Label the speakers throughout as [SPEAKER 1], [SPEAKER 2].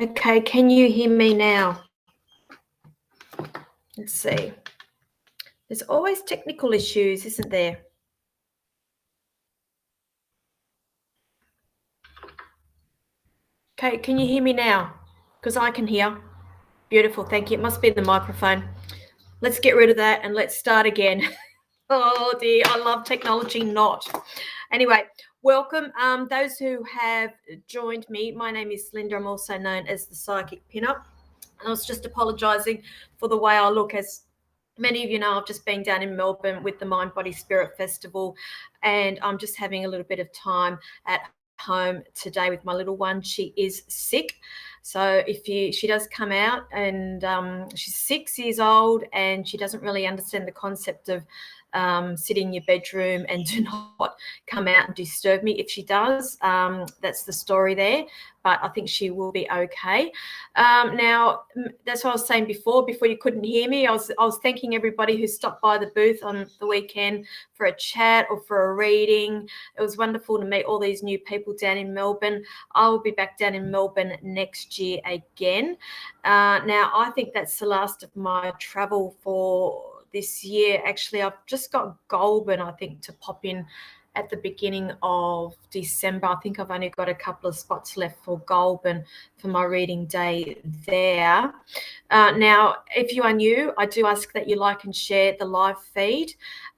[SPEAKER 1] Okay, can you hear me now? Let's see. There's always technical issues, isn't there? Okay, can you hear me now? Because I can hear. Beautiful, thank you. It must be the microphone. Let's get rid of that and let's start again. Oh dear, I love technology not. Anyway, welcome. Those who have joined me, my name is Linda. I'm also known as the Psychic Pinup. I was just apologising for the way I look. As many of you know, I've just been down in Melbourne with the Mind Body Spirit Festival, and I'm just having a little bit of time at home today with my little one. She is sick. So she does come out, and she's 6 years old, and she doesn't really understand the concept of sit in your bedroom and do not come out and disturb me. If she does, that's the story there, but I think she will be okay. Now, that's what I was saying before you couldn't hear me. I was thanking everybody who stopped by the booth on the weekend for a chat or for a reading. It was wonderful to meet all these new people down in Melbourne. I will be back down in Melbourne next year again. Now, I think that's the last of my travel for this year. Actually, I've just got Goulburn, I think, to pop in at the beginning of December. I think I've only got a couple of spots left for Goulburn for my reading day there. Now, if you are new, I do ask that you like and share the live feed,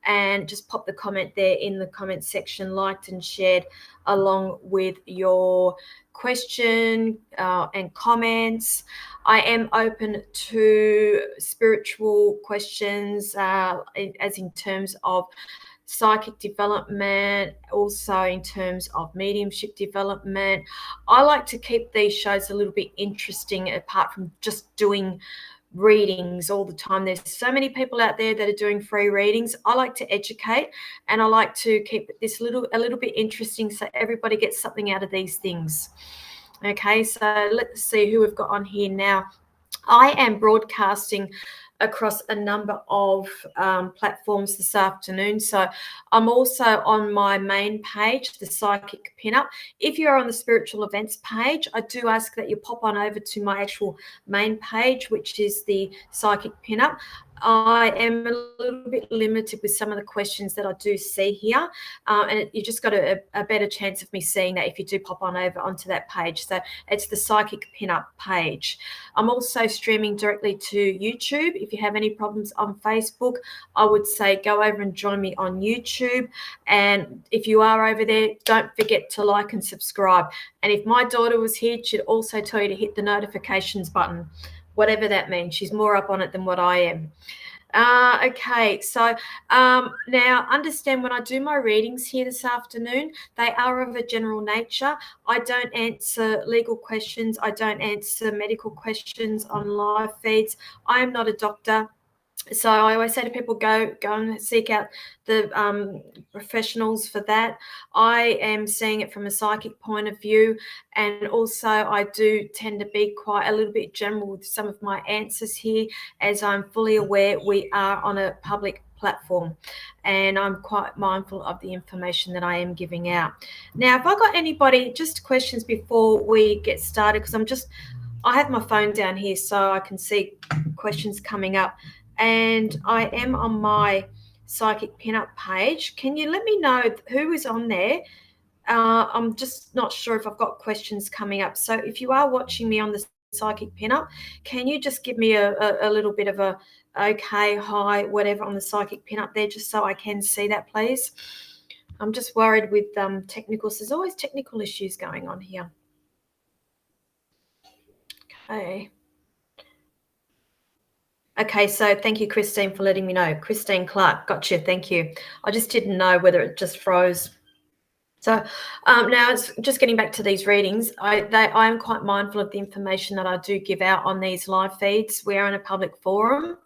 [SPEAKER 1] and just pop the comment there in the comment section, liked and shared, along with your question and comments. I am open to spiritual questions, as in terms of psychic development, also in terms of mediumship development. I like to keep these shows a little bit interesting, apart from just doing readings all the time. There's so many people out there that are doing free readings. I like to educate, and I like to keep this a little bit interesting so everybody gets something out of these things. Okay, so let's see who we've got on here now. I am broadcasting across a number of platforms this afternoon. So I'm also on my main page, the Psychic Pinup. If you're on the spiritual events page, I do ask that you pop on over to my actual main page, which is the Psychic Pinup. I am a little bit limited with some of the questions that I do see here, and you just got a better chance of me seeing that if you do pop on over onto that page. So it's the Psychic Pinup page. I'm also streaming directly to YouTube. If you have any problems on Facebook, I would say go over and join me on YouTube. And if you are over there, don't forget to like and subscribe. And if my daughter was here, she'd also tell you to hit the notifications button, whatever that means. She's more up on it than what I am. Okay, so now understand, when I do my readings here this afternoon, they are of a general nature. I don't answer legal questions. I don't answer medical questions on live feeds. I am not a doctor. So I always say to people, go and seek out the professionals for that. I am seeing it from a psychic point of view, and also I do tend to be quite a little bit general with some of my answers here, as I'm fully aware we are on a public platform, and I'm quite mindful of the information that I am giving out. Now, if I got anybody, just questions before we get started, because I have my phone down here so I can see questions coming up. And I am on my Psychic Pinup page. Can you let me know who is on there? I'm just not sure if I've got questions coming up. So if you are watching me on the Psychic Pinup, can you just give me a little bit of a okay, hi, whatever on the Psychic Pinup there, just so I can see that, please? I'm just worried with technicals. There's always technical issues going on here. Okay. Okay, so thank you, Christine, for letting me know. Christine Clark, gotcha, thank you. I just didn't know whether it just froze. So now it's just getting back to these readings. I am quite mindful of the information that I do give out on these live feeds. We are in a public forum,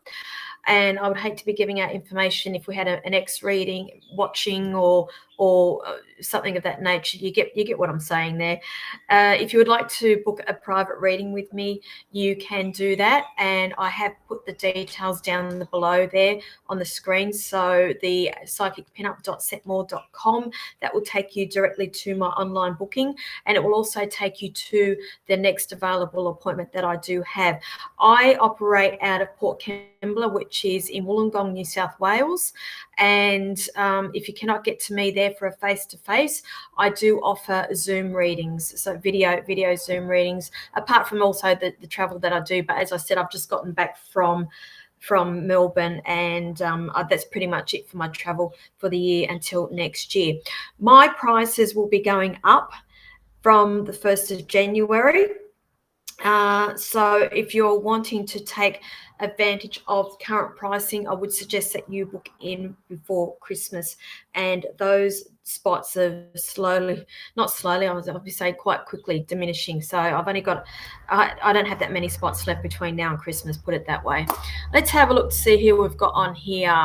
[SPEAKER 1] and I would hate to be giving out information if we had an ex reading watching or or something of that nature. You get what I'm saying there. If you would like to book a private reading with me, you can do that, and I have put the details down below there on the screen. So the psychicpinup.setmore.com, that will take you directly to my online booking, and it will also take you to the next available appointment that I do have. I operate out of Port Kembla, which is in Wollongong, New South Wales. And if you cannot get to me there for a face-to-face, I do offer Zoom readings, so video Zoom readings, apart from also the travel that I do. But as I said, I've just gotten back from Melbourne, and that's pretty much it for my travel for the year until next year. My prices will be going up from the 1st of January. So if you're wanting to take advantage of current pricing, I would suggest that you book in before Christmas, and those spots are not slowly, I would say quite quickly diminishing. So I've only got, I don't have that many spots left between now and Christmas, put it that way. Let's have a look to see who we've got on here.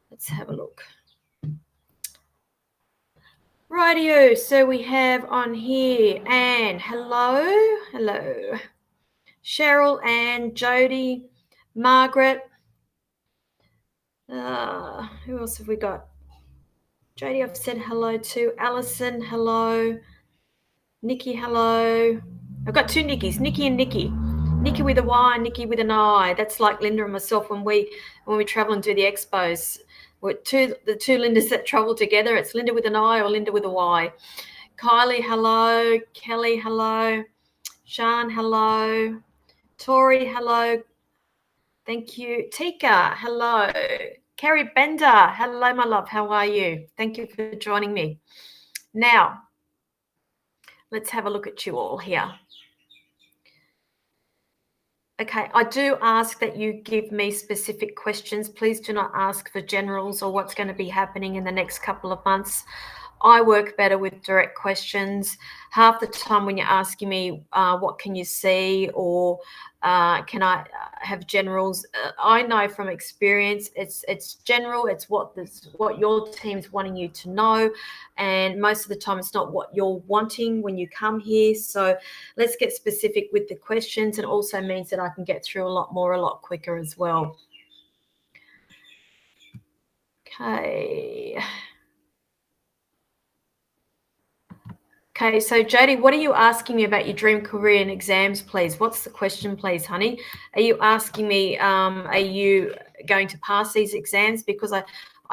[SPEAKER 1] Let's have a look. Rightio, so we have on here Anne. Hello. Cheryl, Anne, Jody, Margaret. Who else have we got? Jody, I've said hello to. Alison, hello. Nikki, hello. I've got two Nikkis, Nikki and Nikki. Nikki with a Y, Nikki with an I. That's like Linda and myself when we travel and do the expos. We're the two Lindas that travel together. It's Linda with an I or Linda with a Y. Kylie, hello. Kelly, hello. Shan, hello. Tori, hello. Thank you. Tika, hello. Carrie Bender, hello, my love. How are you? Thank you for joining me. Now, let's have a look at you all here. Okay, I do ask that you give me specific questions. Please do not ask for generals or what's going to be happening in the next couple of months. I work better with direct questions. Half the time when you're asking me, what can you see, or can I have generals? I know from experience, it's general. It's what your team's wanting you to know, and most of the time it's not what you're wanting when you come here. So let's get specific with the questions. It also means that I can get through a lot quicker as well. Okay, so Jody, what are you asking me about your dream career and exams, please? What's the question, please, honey? Are you asking me, are you going to pass these exams? Because I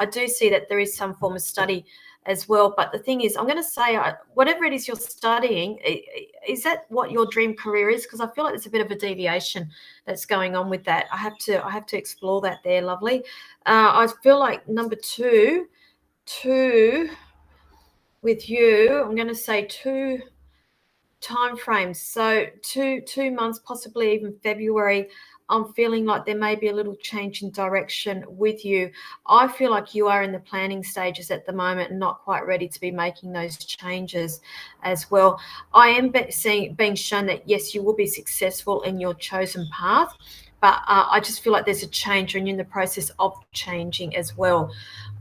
[SPEAKER 1] do see that there is some form of study as well. But the thing is, I'm going to say, whatever it is you're studying, is that what your dream career is? Because I feel like there's a bit of a deviation that's going on with that. I have to explore that there, lovely. I feel like number two with you, I'm going to say 2 time frames. So two months, possibly even February. I'm feeling like there may be a little change in direction with you. I feel like you are in the planning stages at the moment and not quite ready to be making those changes as well. I am being shown that, yes, you will be successful in your chosen path, but I just feel like there's a change and you're in the process of changing as well.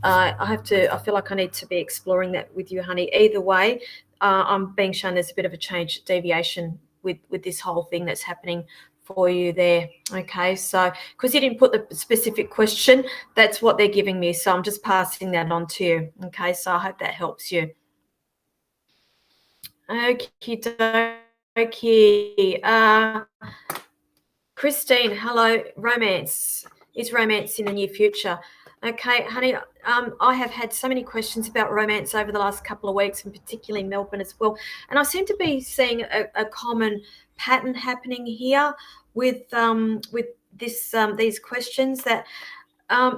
[SPEAKER 1] I feel like I need to be exploring that with you, honey. Either way, I'm being shown there's a bit of a change, deviation with this whole thing that's happening for you there. Okay, so because you didn't put the specific question, that's what they're giving me. So I'm just passing that on to you. Okay, so I hope that helps you. Okay. Christine, hello. Romance. Is romance in the near future? Okay, honey, I have had so many questions about romance over the last couple of weeks, and particularly Melbourne as well. And I seem to be seeing a common pattern happening here with these questions, that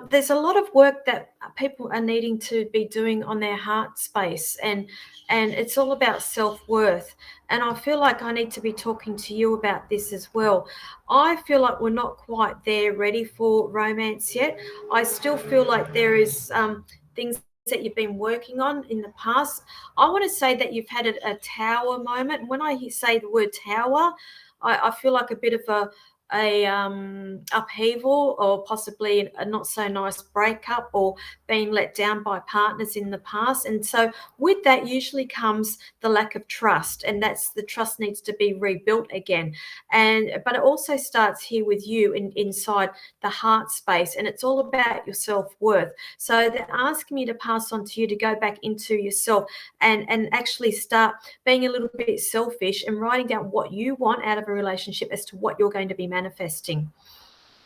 [SPEAKER 1] there's a lot of work that people are needing to be doing on their heart space, and it's all about self-worth. And I feel like I need to be talking to you about this as well. I feel like we're not quite there ready for romance yet. I still feel like there is things that you've been working on in the past. I want to say that you've had a tower moment. When I say the word tower, I feel like a bit of a upheaval, or possibly a not so nice breakup, or being let down by partners in the past. And so with that usually comes the lack of trust, and that's the trust needs to be rebuilt again. And but it also starts here with you inside the heart space, and it's all about your self-worth. So they're asking me to pass on to you to go back into yourself and actually start being a little bit selfish and writing down what you want out of a relationship as to what you're going to be manifesting.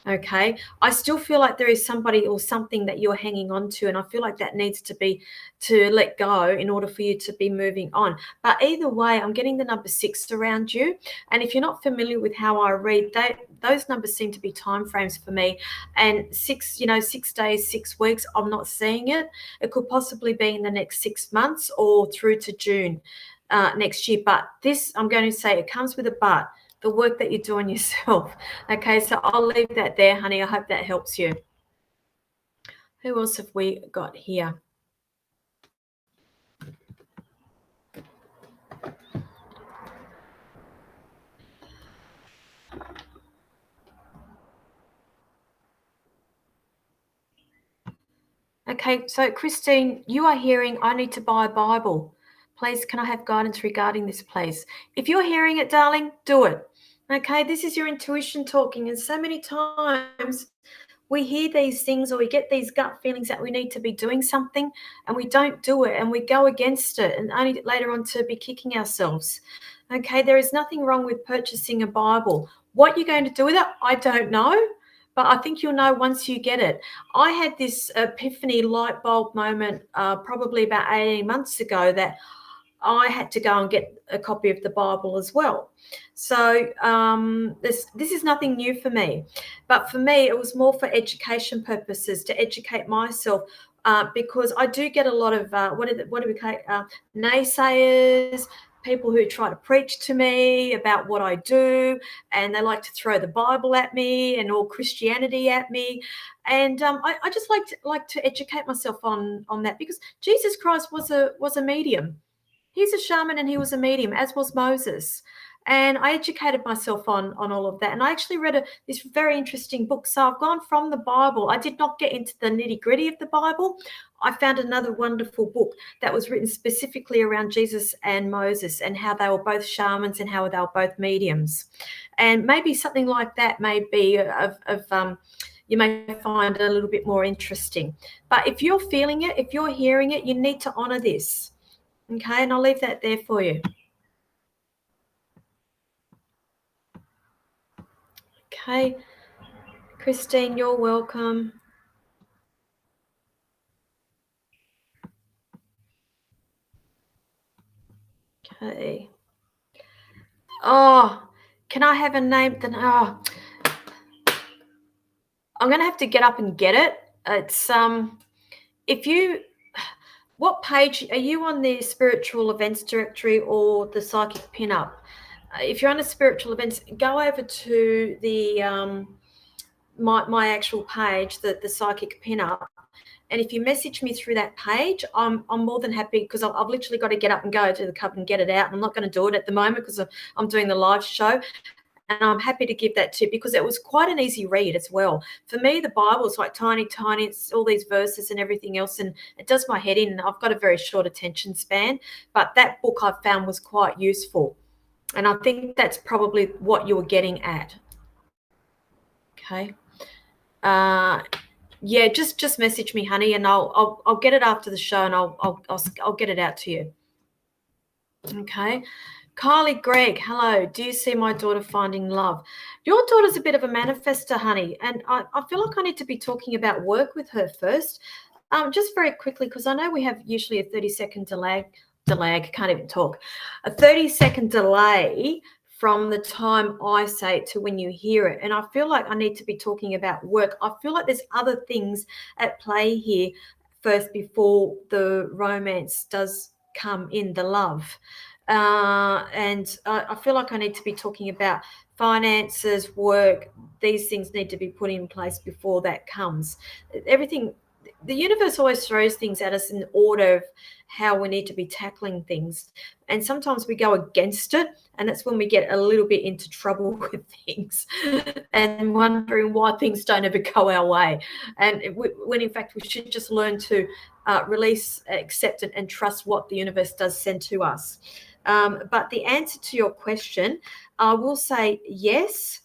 [SPEAKER 1] Okay. I still feel like there is somebody or something that you're hanging on to, and I feel like that needs to let go in order for you to be moving on. But either way, I'm getting the number 6 around you. And if you're not familiar with how I read, those numbers seem to be time frames for me. And 6 days, 6 weeks, I'm not seeing it. It could possibly be in the next 6 months or through to June next year. But this, I'm going to say, it comes with a but. The work that you do on yourself. Okay, so I'll leave that there, honey. I hope that helps you. Who else have we got here? Okay, so Christine, you are hearing, I need to buy a Bible. Please, can I have guidance regarding this, please? If you're hearing it, darling, do it. Okay, this is your intuition talking. And so many times we hear these things, or we get these gut feelings that we need to be doing something, and we don't do it, and we go against it, and only later on to be kicking ourselves. Okay, there is nothing wrong with purchasing a Bible. What you're going to do with it, I don't know, but I think you'll know once you get it. I had this epiphany light bulb moment probably about 18 months ago that I had to go and get a copy of the Bible as well. So this is nothing new for me, but for me it was more for education purposes, to educate myself, because I do get a lot of what do we call it, naysayers, people who try to preach to me about what I do, and they like to throw the Bible at me and all Christianity at me. And I just like to educate myself on that, because Jesus Christ was a medium. He's a shaman and he was a medium, as was Moses. And I educated myself on all of that. And I actually read this very interesting book. So I've gone from the Bible. I did not get into the nitty-gritty of the Bible. I found another wonderful book that was written specifically around Jesus and Moses, and how they were both shamans and how they were both mediums. And maybe something like that may be you may find it a little bit more interesting. But if you're feeling it, if you're hearing it, you need to honor this. Okay, and I'll leave that there for you. Okay, Christine, you're welcome. Okay. Oh, can I have a name? Then I'm gonna have to get up and get it. It's if you, what page are you on, the spiritual events directory or the psychic pinup? If you're on the spiritual events, go over to the my actual page, the psychic pinup. And if you message me through that page, I'm more than happy, because I've literally got to get up and go to the cupboard and get it out. And I'm not going to do it at the moment because I'm doing the live show. And I'm happy to give that to you, because it was quite an easy read as well. For me, the Bible is like tiny, it's all these verses and everything else, and it does my head in. And I've got a very short attention span. But that book I found was quite useful. And I think that's probably what you were getting at. Okay. Yeah, just message me, honey, and I'll get it after the show, and I'll get it out to you. Okay. Kylie Greg, hello. Do you see my daughter finding love? Your daughter's a bit of a manifester, honey, and I feel like I need to be talking about work with her first. Just very quickly, because I know we have usually a 30-second delay. Can't even talk. A 30-second delay from the time I say it to when you hear it. And I feel like I need to be talking about work. I feel like there's other things at play here first before the romance does come in, the love. And I feel like I need to be talking about finances, work. These things need to be put in place before that comes. Everything the universe always throws things at us in order of how we need to be tackling things. And sometimes we go against it. And that's when we get a little bit into trouble with things and wondering why things don't ever go our way. And when in fact, we should just learn to release, accept, and trust what the universe does send to us. But the answer to your question, I will say yes.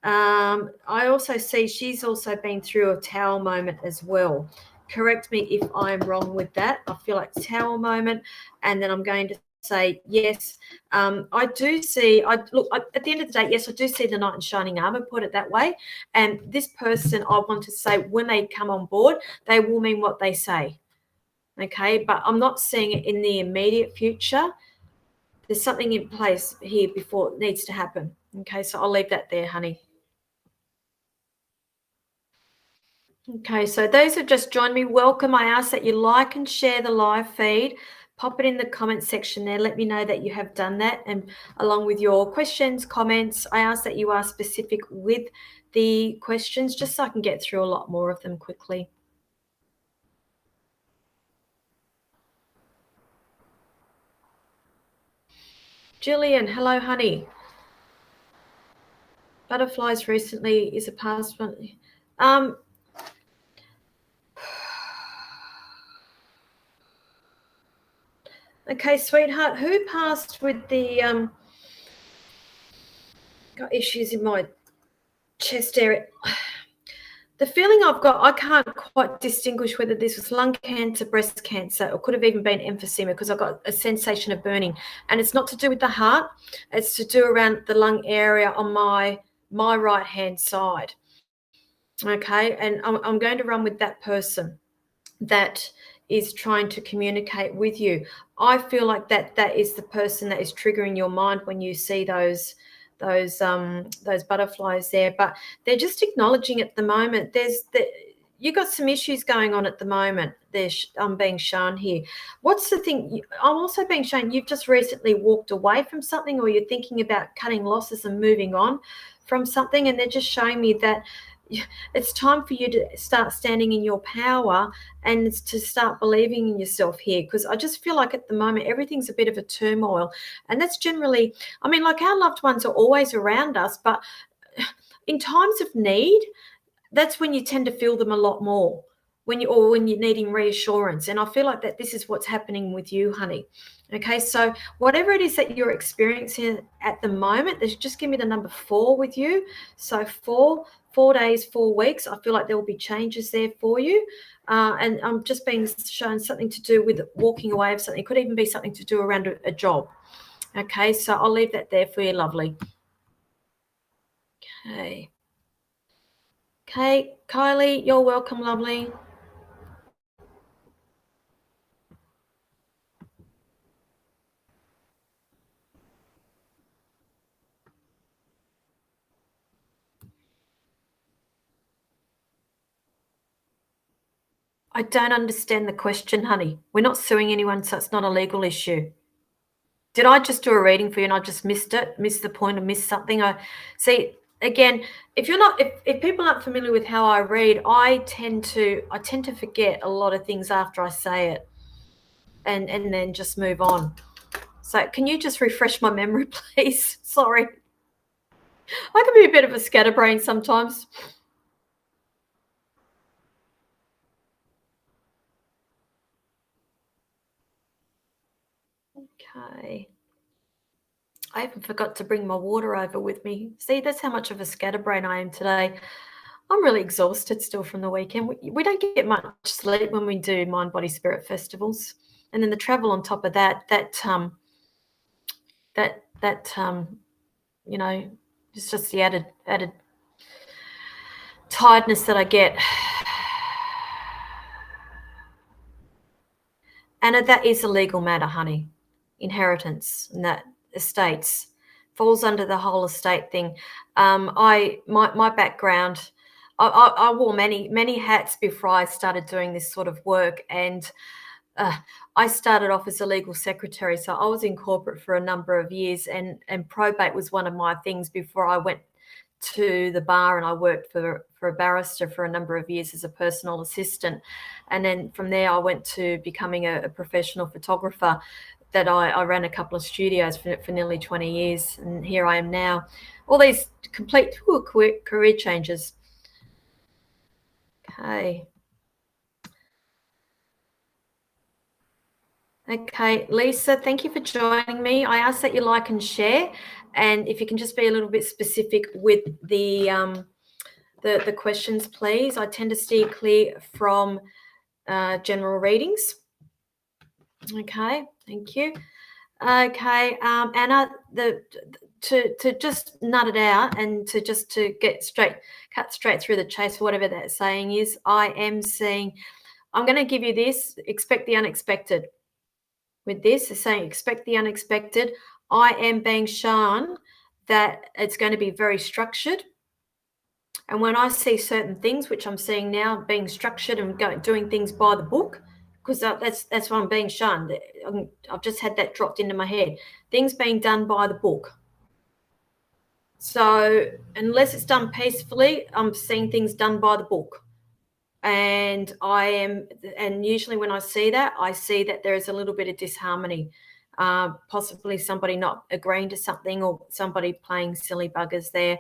[SPEAKER 1] I also see she's also been through a tower moment as well. Correct me if I'm wrong with that. I feel like tower moment, and then I'm going to say yes. I do see. At the end of the day, yes, I do see the knight in shining armor. Put it that way. And this person, I want to say, when they come on board, they will mean what they say. Okay, but I'm not seeing it in the immediate future. There's something in place here before it needs to happen. Okay, so I'll leave that there, honey. Okay, so those who just joined me, welcome. I ask that you like and share the live feed. Pop it in the comment section there. Let me know that you have done that. And along with your questions, comments, I ask that you are specific with the questions just so I can get through a lot more of them quickly. Jillian, hello, honey. Butterflies recently is a past one. Okay, sweetheart, who passed with the got issues in my chest area? The feeling I've got, I can't quite distinguish whether this was lung cancer, breast cancer, or could have even been emphysema because I've got a sensation of burning. And it's not to do with the heart. It's to do around the lung area on my right-hand side. Okay, and I'm going to run with that person that is trying to communicate with you. I feel like that is the person that is triggering your mind when you see those butterflies there, but they're just acknowledging at the moment you got some issues going on at the moment. I'm being shown here. What's the thing? I'm also being shown you've just recently walked away from something, or you're thinking about cutting losses and moving on from something, and they're just showing me that it's time for you to start standing in your power and to start believing in yourself here, because I just feel like at the moment everything's a bit of a turmoil. And that's generally, I mean, like, our loved ones are always around us, but in times of need, that's when you tend to feel them a lot more, when you're needing reassurance. And I feel like that this is what's happening with you, honey. Okay, so whatever it is that you're experiencing at the moment, just give me the number 4 with you. So 4 days, 4 weeks. I feel like there will be changes there for you. And I'm just being shown something to do with walking away of something. It could even be something to do around a job. Okay, so I'll leave that there for you, lovely. Okay. Okay, Kylie, you're welcome, lovely. I don't understand the question, honey. We're not suing anyone, so it's not a legal issue. Did I just do a reading for you and I just missed it, missed the point, or missed something? I see. Again, if people aren't familiar with how I read, I tend to forget a lot of things after I say it, and then just move on. So can you just refresh my memory, please? Sorry. I can be a bit of a scatterbrain sometimes. Okay. I even forgot to bring my water over with me. See, that's how much of a scatterbrain I am today. I'm really exhausted still from the weekend. We don't get much sleep when we do Mind, Body, Spirit festivals. And then the travel on top of that, you know, it's just the added tiredness that I get. And that is a legal matter, honey. Inheritance and that estates falls under the whole estate thing. My background, I wore many hats before I started doing this sort of work, and I started off as a legal secretary, so I was in corporate for a number of years, and probate was one of my things before I went to the bar, and I worked for a barrister for a number of years as a personal assistant. And then from there, I went to becoming a professional photographer. That I ran a couple of studios for nearly 20 years, and here I am now. All these complete career changes. Okay. Okay, Lisa, thank you for joining me. I ask that you like and share, and if you can just be a little bit specific with the questions, please. I tend to steer clear from general readings. Okay, thank you. Okay, Anna, to just nut it out and to cut straight through the chase, whatever that saying is, I am seeing, I'm going to give you this, expect the unexpected. With this, it's saying expect the unexpected. I am being shown that it's going to be very structured. And when I see certain things, which I'm seeing now, being structured and doing things by the book, because that's what I'm being shown. I've just had that dropped into my head. Things being done by the book. So unless it's done peacefully, I'm seeing things done by the book. And usually when I see that there is a little bit of disharmony, possibly somebody not agreeing to something or somebody playing silly buggers there.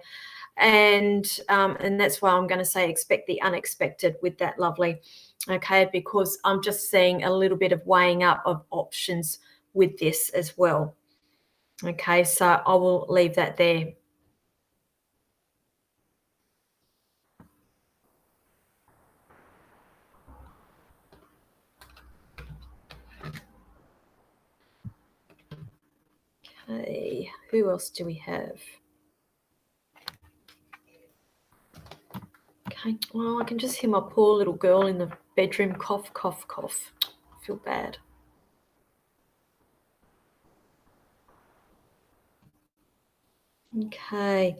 [SPEAKER 1] And that's why I'm going to say expect the unexpected with that, lovely. Okay, because I'm just seeing a little bit of weighing up of options with this as well. Okay, so I will leave that there. Okay, who else do we have? Okay, well, I can just hear my poor little girl in the bedroom cough, cough, cough. I feel bad. Okay.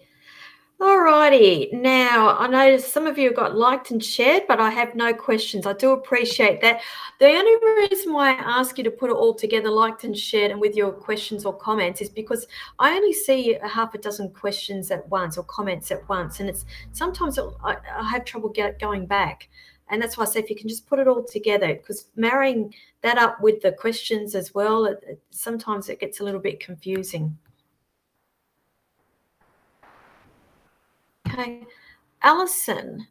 [SPEAKER 1] Alrighty. Now, I noticed some of you got liked and shared, but I have no questions. I do appreciate that. The only reason why I ask you to put it all together, liked and shared, and with your questions or comments is because I only see a half a dozen questions at once or comments at once. And it's sometimes I have trouble going back. And that's why I say if you can just put it all together, because marrying that up with the questions as well, sometimes it gets a little bit confusing. Okay, Alison.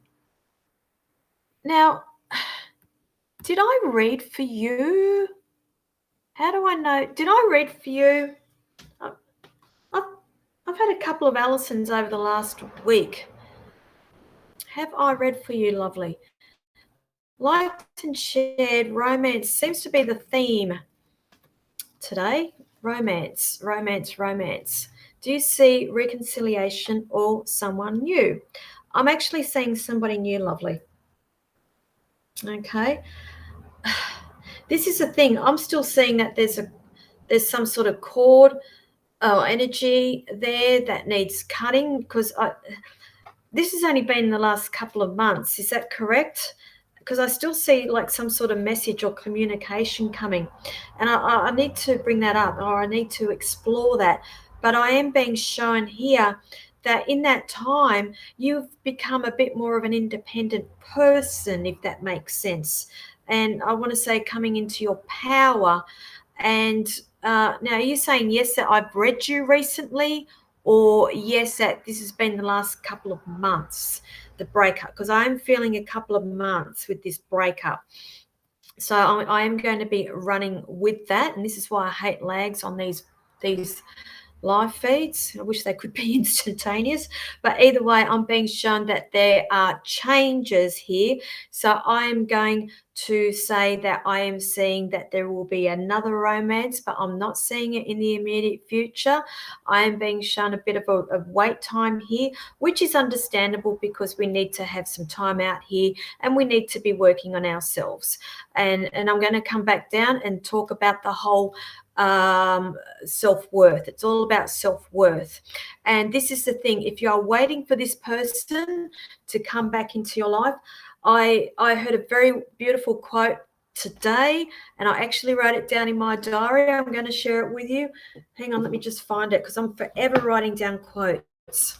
[SPEAKER 1] Now, did I read for you? How do I know? Did I read for you? I've had a couple of Alisons over the last week. Have I read for you, lovely? Liked and shared, romance seems to be the theme today. Romance, romance, romance. Do you see reconciliation or someone new? I'm actually seeing somebody new, lovely. Okay. This is the thing. I'm still seeing that there's some sort of cord energy there that needs cutting, because this has only been the last couple of months. Is that correct? Because I still see like some sort of message or communication coming, and I need to bring that up, or I need to explore that. But I am being shown here that in that time you've become a bit more of an independent person, if that makes sense. And I want to say coming into your power. And now, are you saying yes that I've read you recently, or yes that this has been the last couple of months, the breakup? Because I'm feeling a couple of months with this breakup. So I am going to be running with that, and this is why I hate lags on these live feeds. I wish they could be instantaneous, but either way, I'm being shown that there are changes here. So I'm going to say that I am seeing that there will be another romance, but I'm not seeing it in the immediate future. I am being shown a bit of a wait time here, which is understandable because we need to have some time out here and we need to be working on ourselves. And I'm going to come back down and talk about the whole self-worth. It's all about self-worth. And this is the thing, if you are waiting for this person to come back into your life, I heard a very beautiful quote today, and I actually wrote it down in my diary. I'm going to share it with you. Hang on, let me just find it, because I'm forever writing down quotes.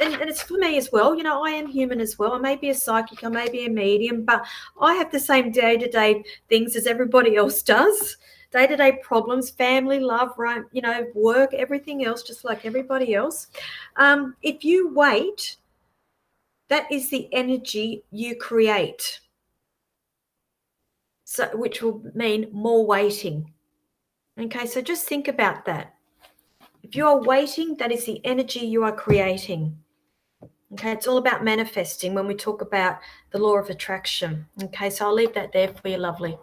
[SPEAKER 1] and it's for me as well. I am human as well. I may be a psychic, I may be a medium, but I have the same day-to-day things as everybody else does. Day-to-day problems, family, love, right, work, everything else, just like everybody else. If you wait, that is the energy you create. So, which will mean more waiting. Okay, so just think about that. If you are waiting, that is the energy you are creating. Okay, it's all about manifesting when we talk about the law of attraction. Okay, so I'll leave that there for you, lovely.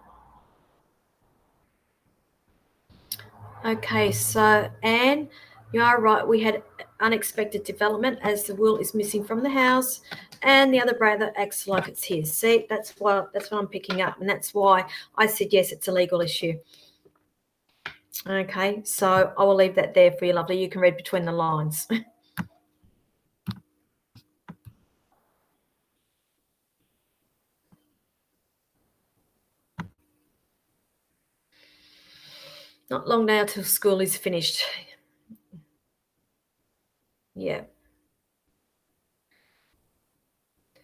[SPEAKER 1] Okay, so Anne, you are right. We had unexpected development as the will is missing from the house, and the other brother acts like it's his. See, that's what I'm picking up, and that's why I said yes, it's a legal issue. Okay, so I will leave that there for you, lovely. You can read between the lines. Not long now till school is finished. Yeah.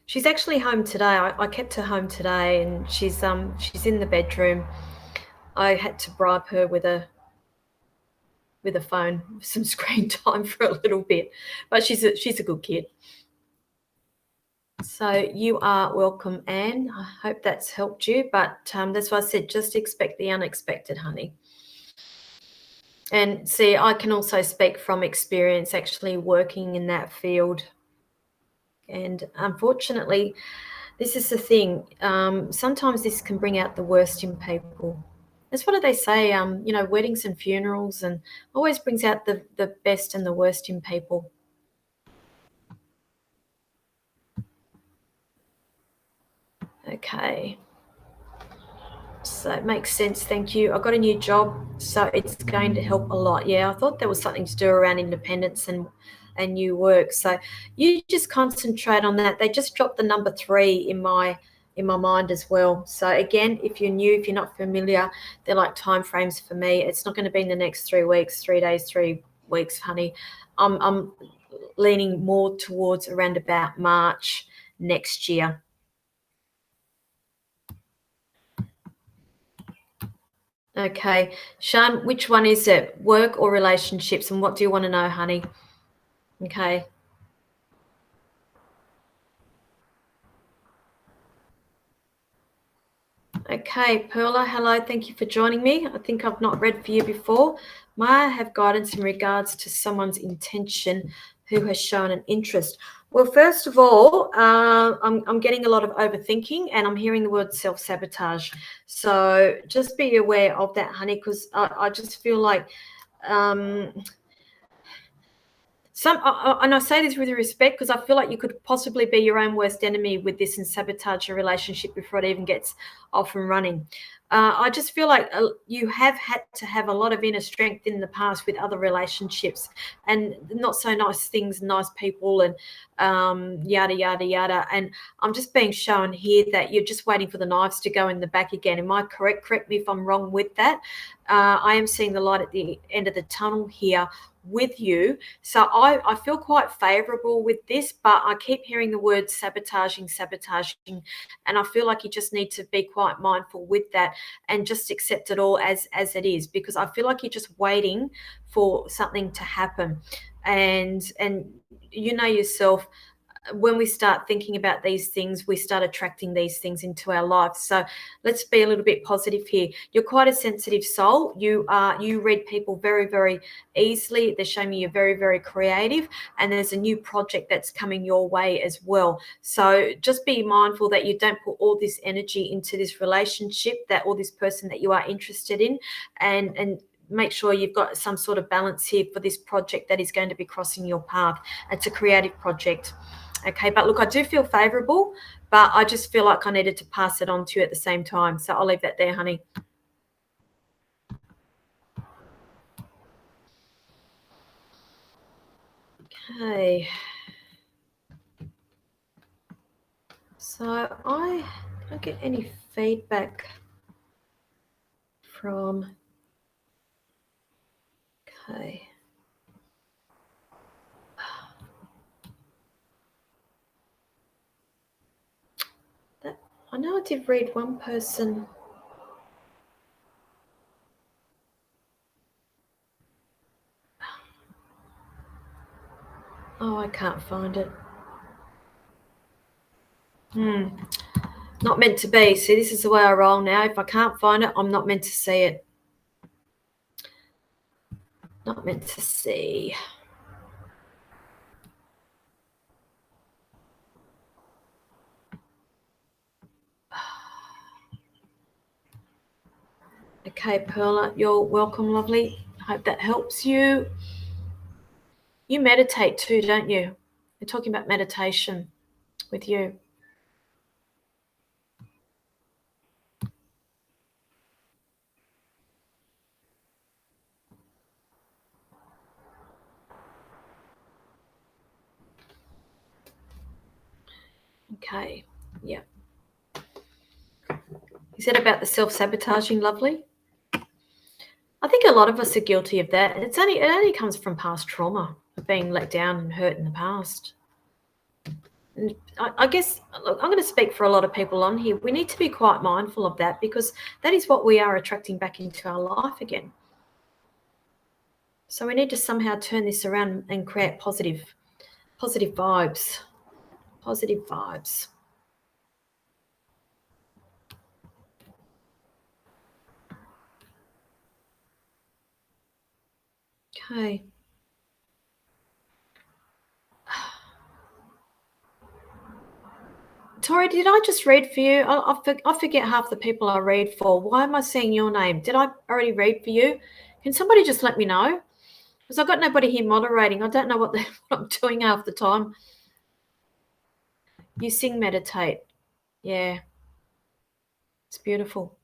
[SPEAKER 1] She's actually home today. I kept her home today, and she's in the bedroom. I had to bribe her with a phone, some screen time for a little bit, but she's a good kid. So you are welcome, Anne. I hope that's helped you. But that's why I said just expect the unexpected, honey. And see, I can also speak from experience, actually working in that field. And unfortunately, this is the thing. Sometimes this can bring out the worst in people. That's what do they say? Weddings and funerals, and always brings out the best and the worst in people. Okay. So it makes sense. Thank you. I got a new job, so it's going to help a lot. Yeah, I thought there was something to do around independence and new work. So you just concentrate on that. They just dropped the number 3 in my mind as well. So again, if you're new, if you're not familiar, they're like time frames for me. It's not going to be in the next 3 weeks, 3 days, 3 weeks, honey. I'm leaning more towards around about March next year. Okay. Sean, which one is it? Work or relationships? And what do you want to know, honey? Okay. Okay, Perla, hello. Thank you for joining me. I think I've not read for you before. May I have guidance in regards to someone's intention who has shown an interest? Well, first of all, I'm getting a lot of overthinking, and I'm hearing the word self-sabotage. So just be aware of that, honey, because I just feel like and I say this with respect because I feel like you could possibly be your own worst enemy with this and sabotage your relationship before it even gets off and running. I just feel like you have had to have a lot of inner strength in the past with other relationships and not so nice things, nice people, and yada yada yada. And I'm just being shown here that you're just waiting for the knives to go in the back again. Am I correct? Correct me if I'm wrong with that. I am seeing the light at the end of the tunnel here with you. So I feel quite favorable with this, but I keep hearing the word sabotaging, and I feel like you just need to be quite mindful with that and just accept it all as it is, because I feel like you're just waiting for something to happen. And you know yourself, when we start thinking about these things, we start attracting these things into our lives. So let's be a little bit positive here. You're quite a sensitive soul. You read people very, very easily. They're showing me you're very, very creative, and there's a new project that's coming your way as well. So just be mindful that you don't put all this energy into this relationship, that or this person that you are interested in, and make sure you've got some sort of balance here for this project that is going to be crossing your path. It's a creative project. Okay, but look, I do feel favorable, but I just feel like I needed to pass it on to you at the same time. So I'll leave that there, honey. Okay. So I don't get any feedback from. Okay. I know I did read one person. Oh, I can't find it. Not meant to be. See, this is the way I roll now. If I can't find it, I'm not meant to see it. Not meant to see. Okay, Perla, you're welcome, lovely. I hope that helps you. You meditate too, don't you? We're talking about meditation with you. Okay, yeah. Is that about the self-sabotaging, lovely? I think a lot of us are guilty of that. It only comes from past trauma, of being let down and hurt in the past. And I guess, look, I'm going to speak for a lot of people on here. We need to be quite mindful of that, because that is what we are attracting back into our life again. So we need to somehow turn this around and create positive vibes. Positive vibes. Okay. Tori, did I just read for you? I forget half the people I read for. Why am I seeing your name? Did I already read for you? Can somebody just let me know? Because I've got nobody here moderating. I don't know what I'm doing half the time. You sing, meditate. Yeah. It's beautiful.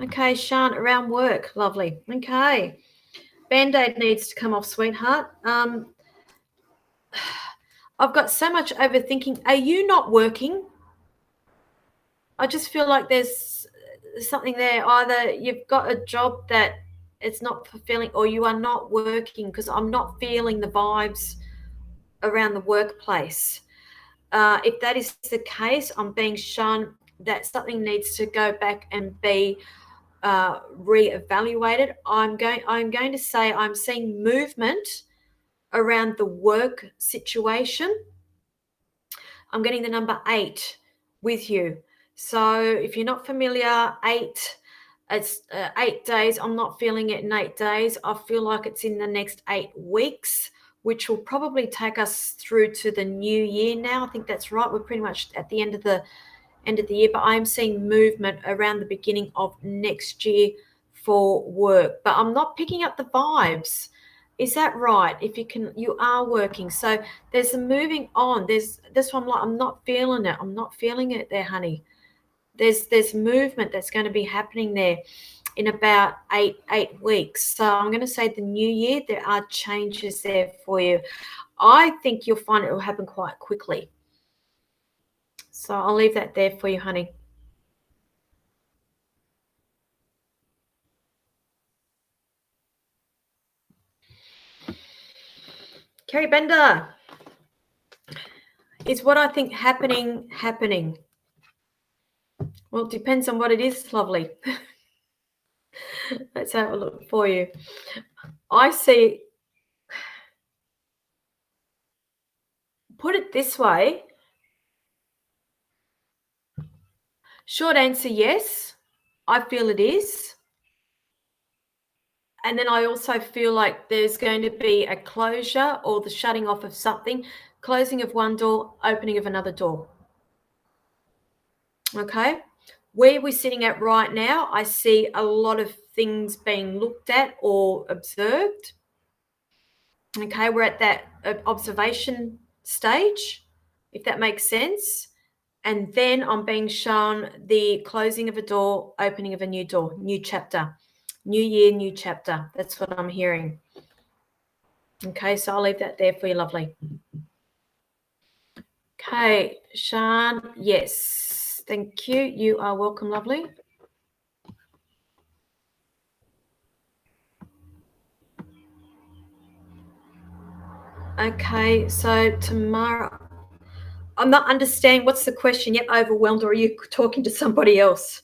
[SPEAKER 1] Okay, Shan, around work. Lovely. Okay. Band-Aid needs to come off, sweetheart. I've got so much overthinking. Are you not working? I just feel like there's something there. Either you've got a job that it's not fulfilling, or you are not working, because I'm not feeling the vibes around the workplace. If that is the case, I'm being shown that something needs to go back and be reevaluated. I'm going to say I'm seeing movement around the work situation. I'm getting the number 8 with you. So if you're not familiar, 8, it's 8 days. I'm not feeling it in 8 days. I feel like it's in the next 8 weeks, which will probably take us through to the new year now. I think that's right. We're pretty much at the end of the year, but I'm seeing movement around the beginning of next year for work. But I'm not picking up the vibes. Is that right? If you are working. So there's a moving on. That's why I'm not feeling it. I'm not feeling it there, honey. There's movement that's going to be happening there in about eight weeks. So I'm going to say the new year, there are changes there for you. I think you'll find it will happen quite quickly. So I'll leave that there for you, honey. Kerry Bender, is what I think happening? Well, it depends on what it is, lovely. Let's have a look for you. I see, put it this way. Short answer, yes. I feel it is. And then I also feel like there's going to be a closure or the shutting off of something, closing of one door, opening of another door. Okay. Where we're sitting at right now, I see a lot of things being looked at or observed. Okay, we're at that observation stage, if that makes sense. And then I'm being shown the closing of a door, opening of a new door, new chapter, new year, new chapter. That's what I'm hearing. Okay, so I'll leave that there for you, lovely. Okay, Shan, yes. Thank you. You are welcome, lovely. Okay, so tomorrow, I'm not understanding. What's the question? Yet overwhelmed, or are you talking to somebody else?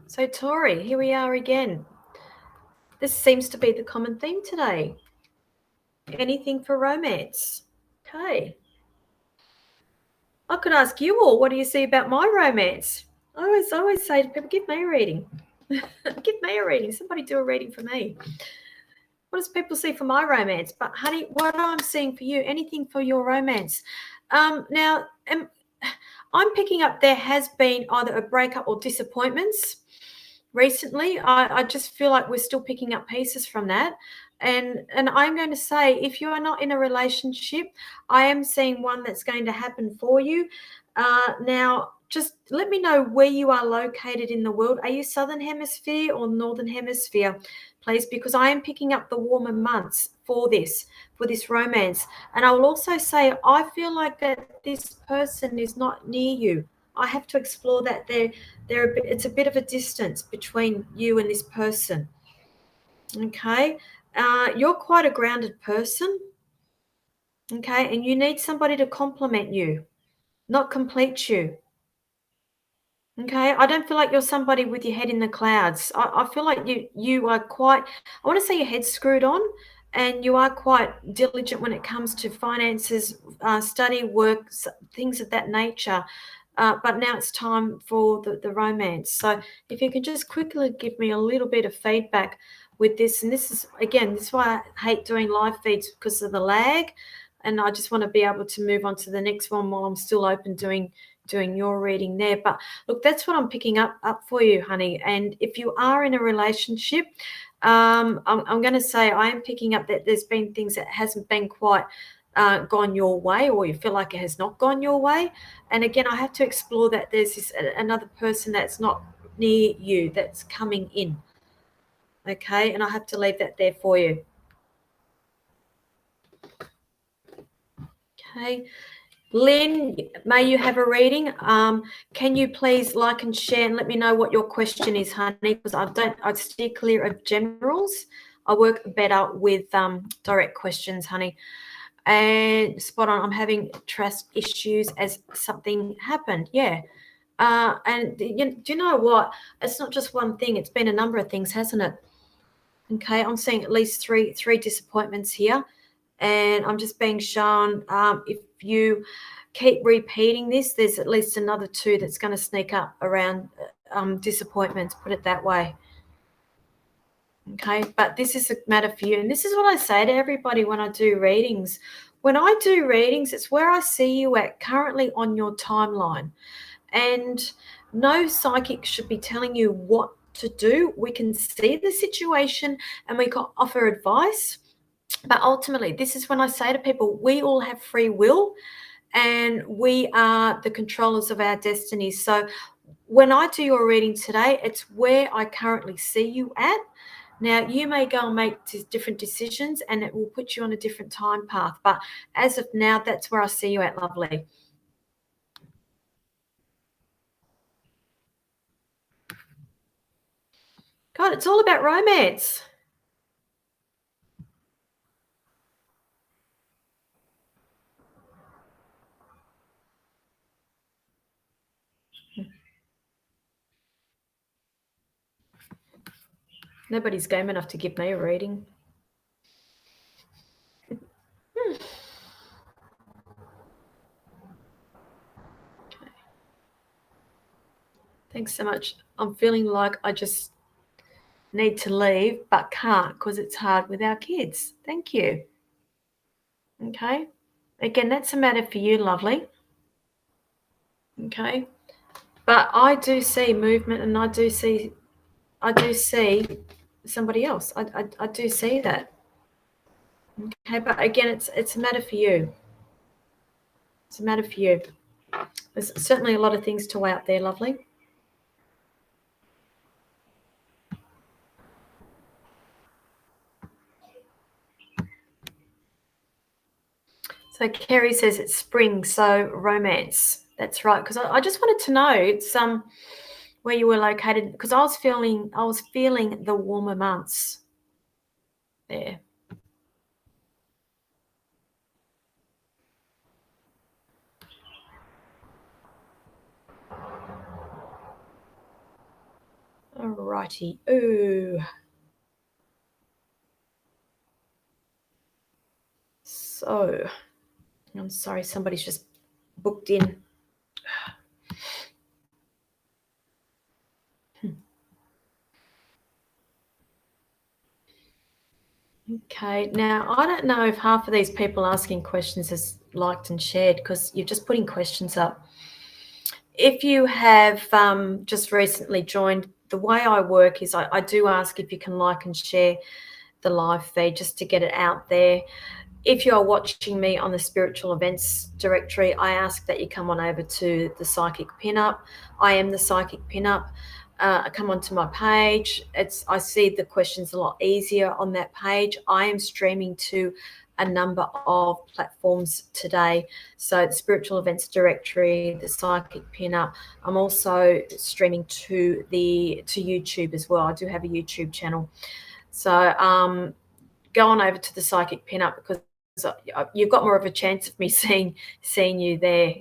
[SPEAKER 1] So, Tori, here we are again. This seems to be the common theme today. Anything for romance. Okay. I could ask you all, what do you see about my romance? I always say to people, give me a reading. Give me a reading. Somebody do a reading for me. What does people see for my romance? But honey, what I'm seeing for you, anything for your romance. Now, I'm picking up there has been either a breakup or disappointments recently. I just feel like we're still picking up pieces from that. And I'm going to say, if you are not in a relationship, I am seeing one that's going to happen for you. Now, just let me know where you are located in the world. Are you Southern Hemisphere or Northern Hemisphere, please? Because I am picking up the warmer months for this romance. And I will also say, I feel like that this person is not near you. I have to explore that it's a bit of a distance between you and this person. Okay. You're quite a grounded person. Okay. And you need somebody to complement you, not complete you. Okay. I don't feel like you're somebody with your head in the clouds. I feel like you are quite, I want to say your head's screwed on, and you are quite diligent when it comes to finances, study, work, things of that nature. But now it's time for the romance. So if you can just quickly give me a little bit of feedback with this. And this is, again, this is why I hate doing live feeds, because of the lag. And I just want to be able to move on to the next one while I'm still open doing your reading there. But look, that's what I'm picking up for you, honey. And if you are in a relationship, I'm going to say I am picking up that there's been things that hasn't been quite gone your way, or you feel like it has not gone your way. And again, I have to explore that there's another person that's not near you that's coming in. Okay, and I have to leave that there for you. Okay. Lynn, may you have a reading. Can you please like and share and let me know what your question is, honey? Because I steer clear of generals. I work better with direct questions, honey. And spot on, I'm having trust issues as something happened. Yeah. And do you know what? It's not just one thing. It's been a number of things, hasn't it? Okay, I'm seeing at least three disappointments here. And I'm just being shown if you keep repeating this, there's at least another two that's going to sneak up around disappointments, put it that way. Okay, but this is a matter for you. And this is what I say to everybody when I do readings. When I do readings, it's where I see you at currently on your timeline. And no psychic should be telling you what to do. We can see the situation and we can offer advice. But ultimately, this is when I say to people, we all have free will and we are the controllers of our destiny. So when I do your reading today, it's where I currently see you at. Now, you may go and make different decisions and it will put you on a different time path. But as of now, that's where I see you at, lovely. God, it's all about romance. Nobody's game enough to give me a reading. Okay. Thanks so much. I'm feeling like I just need to leave, but can't because it's hard with our kids. Thank you. Okay. Again, that's a matter for you, lovely. Okay. But I do see movement and I do see somebody else. I do see that. Okay, but again, it's a matter for you. It's a matter for you. There's certainly a lot of things to weigh out there, lovely. So Kerry says it's spring, so romance. That's right. Because I just wanted to know it's where you were located, because I was feeling the warmer months there. Alrighty. Ooh. So I'm sorry, somebody's just booked in. Okay, now I don't know if half of these people asking questions is liked and shared because you're just putting questions up. If you have just recently joined, the way I work is I do ask if you can like and share the live feed just to get it out there. If you are watching me on the spiritual events directory, I ask that you come on over to the Psychic Pinup. I am the Psychic Pinup. Come onto my page. I see the questions a lot easier on that page. I am streaming to a number of platforms today. So the spiritual events directory, the Psychic Pinup. I'm also streaming to YouTube as well. I do have a YouTube channel. So go on over to the Psychic Pinup because you've got more of a chance of me seeing you there.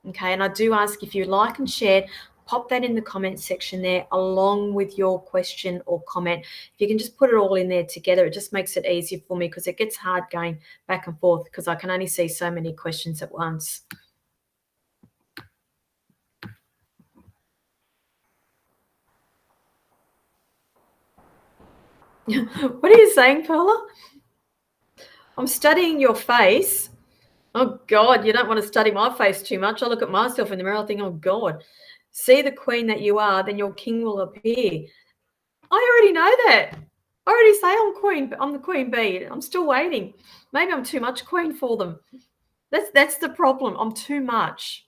[SPEAKER 1] Okay, and I do ask if you like and share, pop that in the comment section there along with your question or comment. If you can just put it all in there together, it just makes it easier for me because it gets hard going back and forth because I can only see so many questions at once. What are you saying, Paula? I'm studying your face. Oh, God, you don't want to study my face too much. I look at myself in the mirror, I think, oh, God, see the queen that you are, then your king will appear. I already know that. I already say I'm the queen bee. I'm still waiting. Maybe I'm too much queen for them. That's the problem. I'm too much.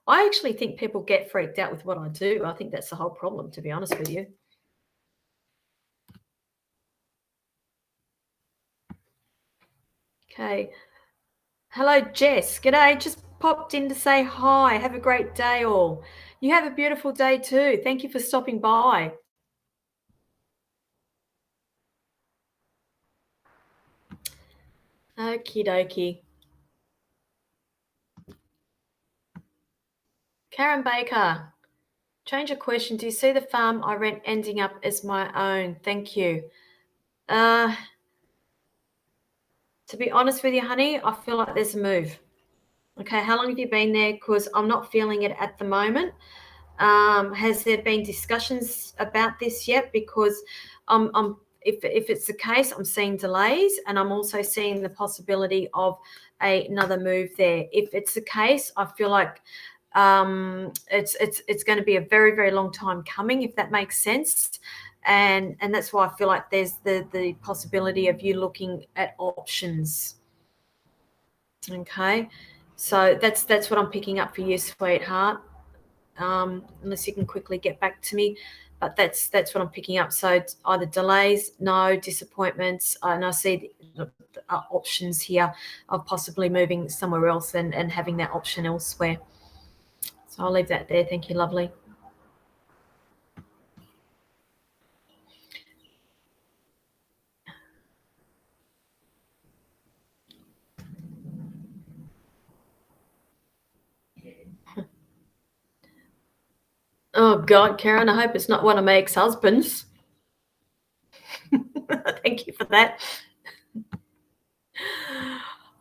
[SPEAKER 1] I actually think people get freaked out with what I do. I think that's the whole problem, to be honest with you. Okay. Hello, Jess. G'day. Just popped in to say hi. Have a great day, all. You have a beautiful day too. Thank you for stopping by. Okie dokie. Karen Baker. Change of question. Do you see the farm I rent ending up as my own? Thank you. To be honest with you, honey, I feel like there's a move. Okay, how long have you been there? Because I'm not feeling it at the moment. Has there been discussions about this yet? Because if it's the case, I'm seeing delays, and I'm also seeing the possibility of another move there. If it's the case, I feel like it's going to be a very, very long time coming, if that makes sense. And that's why I feel like there's the possibility of you looking at options. Okay, so that's what I'm picking up for you, sweetheart. Unless you can quickly get back to me, but that's what I'm picking up. So it's either delays, no disappointments, and I see the options here of possibly moving somewhere else and having that option elsewhere. So I'll leave that there. Thank you, lovely. Oh God, Karen, I hope it's not one of my ex-husbands. Thank you for that.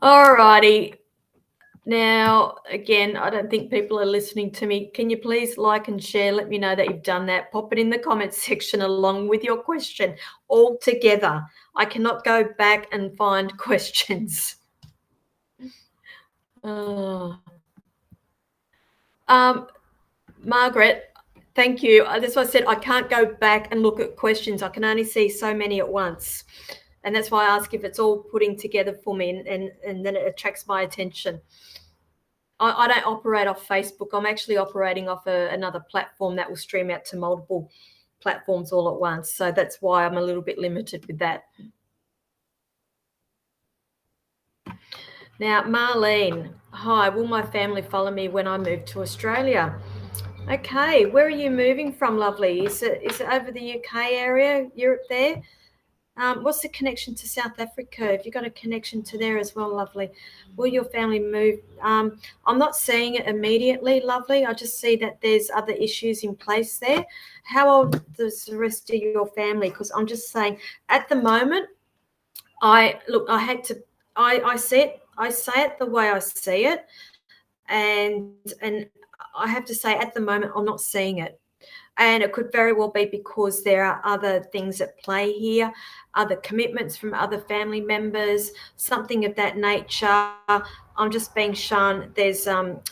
[SPEAKER 1] All righty. Now, again, I don't think people are listening to me. Can you please like and share? Let me know that you've done that. Pop it in the comments section along with your question all together. I cannot go back and find questions. Margaret, thank you. That's why I said I can't go back and look at questions. I can only see so many at once. And that's why I ask if it's all putting together for me and then it attracts my attention. I don't operate off Facebook. I'm actually operating off another platform that will stream out to multiple platforms all at once. So that's why I'm a little bit limited with that. Now, Marlene, hi, will my family follow me when I move to Australia? Okay, where are you moving from, lovely? Is it over the UK area, Europe there? What's the connection to South Africa? Have you got a connection to there as well, lovely? Will your family move? I'm not seeing it immediately, lovely. I just see that there's other issues in place there. How old is the rest of your family? Because I'm just saying, at the moment, I say it the way I see it, and I have to say, at the moment, I'm not seeing it. And it could very well be because there are other things at play here, other commitments from other family members, something of that nature. I'm just being shown there's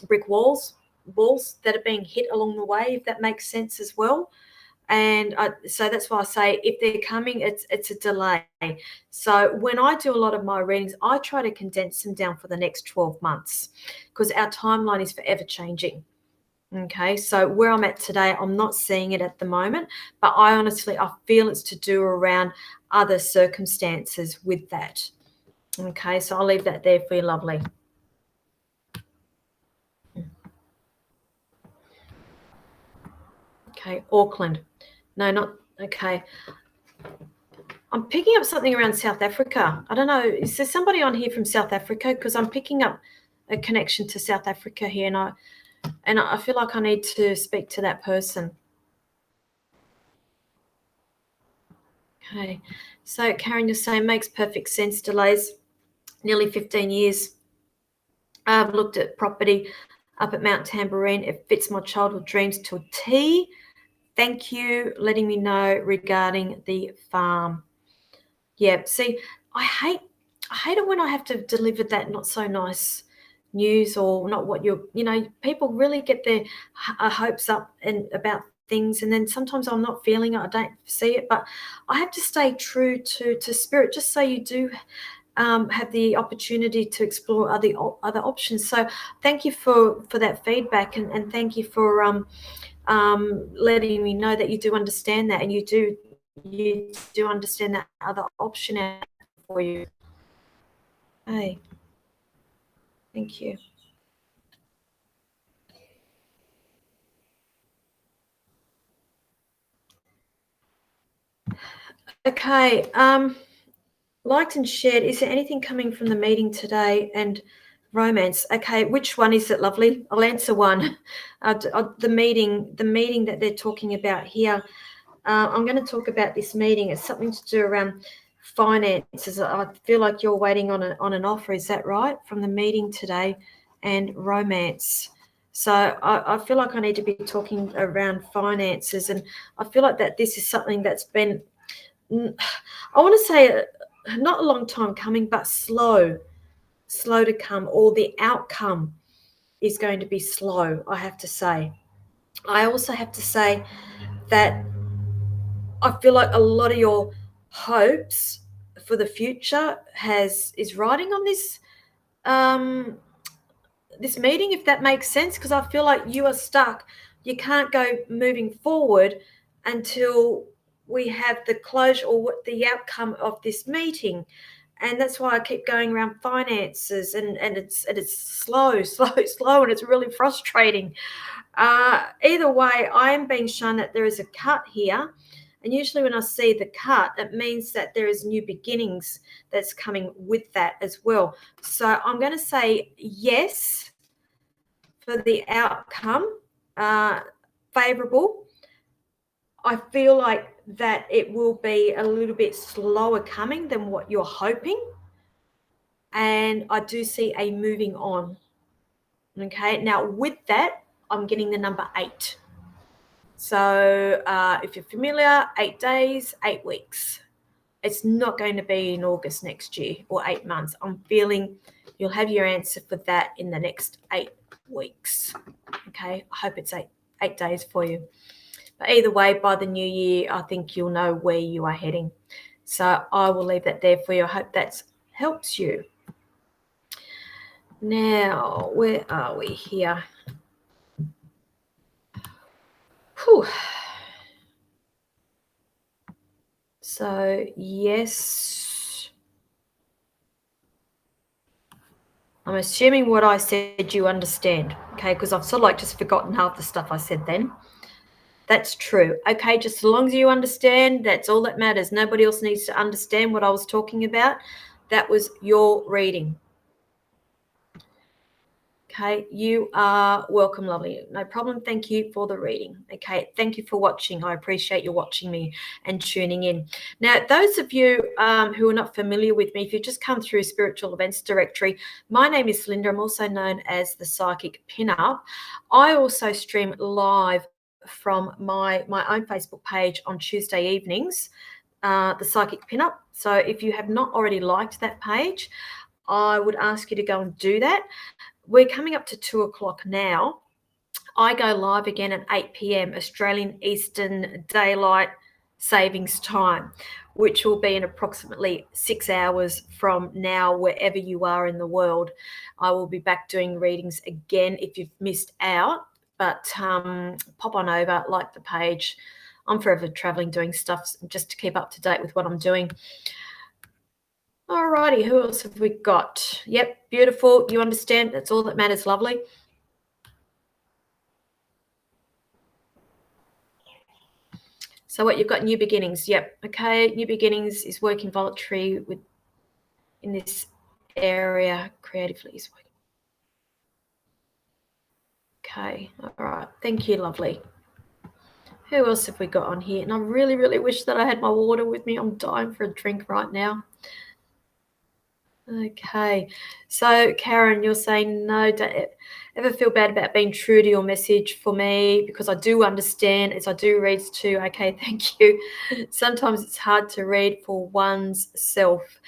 [SPEAKER 1] brick walls that are being hit along the way, if that makes sense as well. And so that's why I say if they're coming, it's a delay. So when I do a lot of my readings, I try to condense them down for the next 12 months because our timeline is forever changing. Okay, so where I'm at today, I'm not seeing it at the moment, but I feel it's to do around other circumstances with that. Okay, so I'll leave that there for you, lovely. Okay, Auckland. No, not okay. I'm picking up something around South Africa. I don't know. Is there somebody on here from South Africa? Because I'm picking up a connection to South Africa here, and I feel like I need to speak to that person. Okay, so Karen, you're saying makes perfect sense. Delays nearly 15 years. I've looked at property up at Mount Tambourine. It fits my childhood dreams to a T. Thank you letting me know regarding the farm. Yeah, see, I hate it when I have to deliver that not so nice news or not what people really get their hopes up and about things, and then sometimes I'm not feeling it, I don't see it, but I have to stay true to spirit just so you do have the opportunity to explore other options. So thank you for that feedback, and thank you for letting me know that you do understand that, and you do understand that other option out for you. Hey, thank you. Okay, liked and shared. Is there anything coming from the meeting today? And romance. Okay, which one is it, lovely? I'll answer one. The meeting that they're talking about here. I'm going to talk about this meeting. It's something to do around finances. I feel like you're waiting on an offer. Is that right? From the meeting today, and romance. So I feel like I need to be talking around finances, and I feel like that this is something that's been, I want to say, not a long time coming, but slow to come, or the outcome is going to be slow, I have to say. I also have to say that I feel like a lot of your hopes for the future is riding on um, this meeting, if that makes sense, because I feel like you are stuck. You can't go moving forward until we have the closure or what the outcome of this meeting. And that's why I keep going around finances, and it's slow, slow, and it's really frustrating. Either way, I am being shown that there is a cut here. And usually when I see the cut, it means that there is new beginnings that's coming with that as well. So I'm going to say yes for the outcome, favourable. I feel like that it will be a little bit slower coming than what you're hoping. And I do see a moving on. Okay, now with that, I'm getting the number 8. So if you're familiar, 8 days, 8 weeks. It's not going to be in August next year or 8 months. I'm feeling you'll have your answer for that in the next 8 weeks. Okay, I hope it's eight days for you. But either way, by the new year, I think you'll know where you are heading. So I will leave that there for you. I hope that helps you. Now, where are we here? Whew. So, yes. I'm assuming what I said you understand, okay? Because I've sort of like just forgotten half the stuff I said then. That's true. Okay, just as long as you understand, that's all that matters. Nobody else needs to understand what I was talking about. That was your reading. Okay, you are welcome, lovely. No problem. Thank you for the reading. Okay, thank you for watching. I appreciate you watching me and tuning in. Now, those of you who are not familiar with me, if you've just come through Spiritual Events Directory, my name is Linda. I'm also known as the Psychic Pinup. I also stream live from my own Facebook page on Tuesday evenings, the Psychic Pinup. So if you have not already liked that page, I would ask you to go and do that. We're coming up to 2 o'clock now. I go live again at 8 p.m. Australian Eastern Daylight Savings Time, which will be in approximately 6 hours from now, wherever you are in the world. I will be back doing readings again if you've missed out, but pop on over, like the page. I'm forever traveling, doing stuff just to keep up to date with what I'm doing. Alrighty, who else have we got? Yep, beautiful. You understand. That's all that matters. Lovely. So what you've got, new beginnings. Yep. Okay. New beginnings is working voluntary with in this area creatively is working. Okay. All right. Thank you, lovely. Who else have we got on here? And I really, really wish that I had my water with me. I'm dying for a drink right now. Okay, so Karen, you're saying no, don't ever feel bad about being true to your message for me, because I do understand as I do reads too. Okay, thank you. Sometimes it's hard to read for one's self.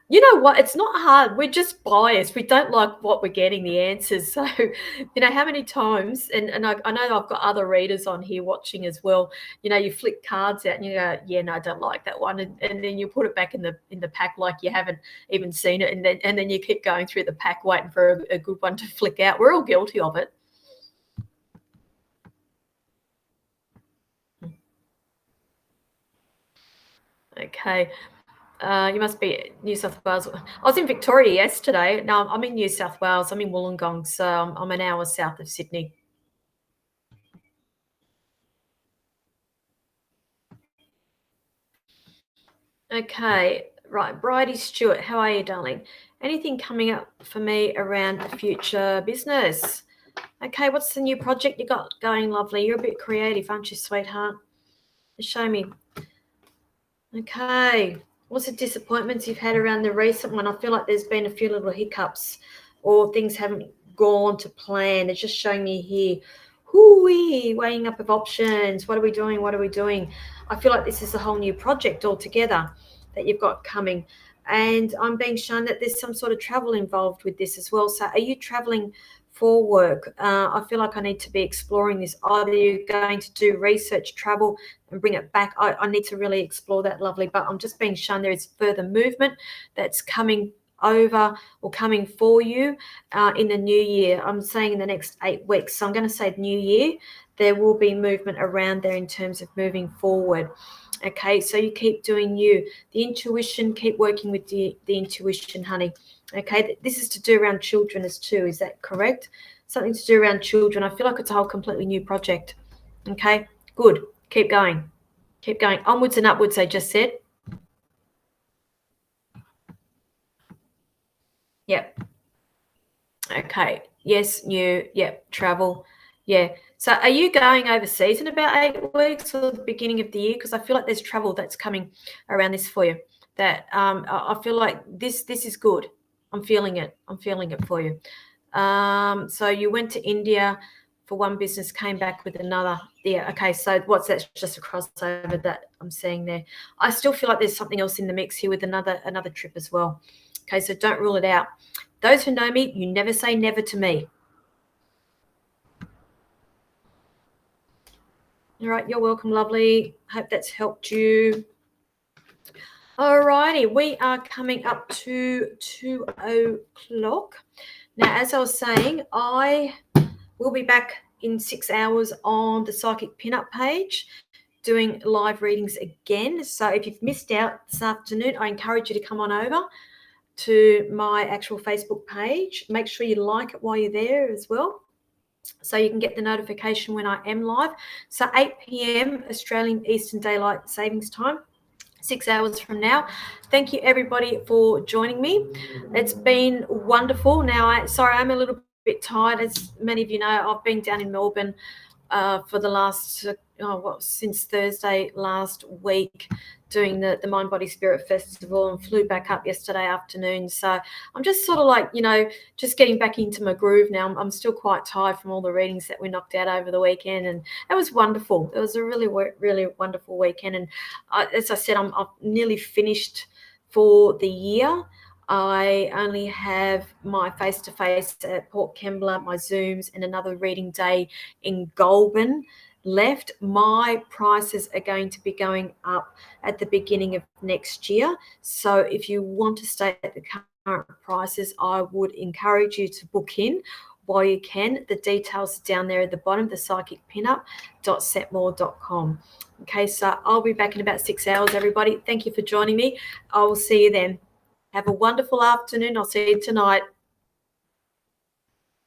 [SPEAKER 1] You know what? It's not hard. We're just biased. We don't like what we're getting, the answers. So, how many times, and I know I've got other readers on here watching as well. You flick cards out and you go, yeah, no, I don't like that one. And then you put it back in the pack like you haven't even seen it. And then you keep going through the pack waiting for a good one to flick out. We're all guilty of it. Okay. You must be New South Wales. I was in Victoria yesterday. No, I'm in New South Wales. I'm in Wollongong, so I'm an hour south of Sydney. Okay, right. Bridie Stewart, how are you, darling? Anything coming up for me around future business? Okay, what's the new project you got going, lovely? You're a bit creative, aren't you, sweetheart? Show me. Okay. What's the disappointments you've had around the recent one? I feel like there's been a few little hiccups or things haven't gone to plan. It's just showing me here. Hoo-wee, weighing up of options. What are we doing? What are we doing? I feel like this is a whole new project altogether that you've got coming. And I'm being shown that there's some sort of travel involved with this as well. So are you traveling for work? I feel like I need to be exploring this. Either you're going to do research, travel, and bring it back. I need to really explore that, lovely. But I'm just being shown there is further movement that's coming over or coming for you in the new year. I'm saying in the next 8 weeks. So I'm going to say new year. There will be movement around there in terms of moving forward. Okay, so you keep doing you. The intuition, keep working with the intuition, honey. Okay, this is to do around children as too. Is that correct? Something to do around children. I feel like it's a whole completely new project. Okay, good. Keep going. Keep going. Onwards and upwards, I just said. Yep. Okay. Yes, new. Yep. Travel. Yeah. So are you going overseas in about 8 weeks or the beginning of the year? Because I feel like there's travel that's coming around this for you. That I feel like this is good. I'm feeling it. I'm feeling it for you. So you went to India for one business, came back with another. Yeah, okay. So what's that? Just a crossover that I'm seeing there. I still feel like there's something else in the mix here with another trip as well. Okay, so don't rule it out. Those who know me, you never say never to me. All right, you're welcome, lovely. Hope that's helped you. All righty, we are coming up to 2 o'clock. Now, as I was saying, I will be back in 6 hours on the Psychic Pinup page doing live readings again. So if you've missed out this afternoon, I encourage you to come on over to my actual Facebook page. Make sure you like it while you're there as well, so you can get the notification when I am live. So 8 p.m. Australian Eastern Daylight Savings Time, 6 hours from now. Thank you everybody for joining me. It's been wonderful. Now, I'm a little bit tired. As many of you know, I've been down in Melbourne for the last, since Thursday last week, doing the Mind Body Spirit Festival, and flew back up yesterday afternoon. So I'm just sort of like, just getting back into my groove now. I'm still quite tired from all the readings that we knocked out over the weekend, and it was wonderful. It was a really, really wonderful weekend. And as I said, I'm nearly finished for the year. I only have my face-to-face at Port Kembla, my Zooms, and another reading day in Goulburn left. My prices are going to be going up at the beginning of next year. So if you want to stay at the current prices, I would encourage you to book in while you can. The details are down there at the bottom, the psychicpinup.setmore.com. Okay, so I'll be back in about 6 hours, everybody. Thank you for joining me. I will see you then. Have a wonderful afternoon. I'll see you tonight.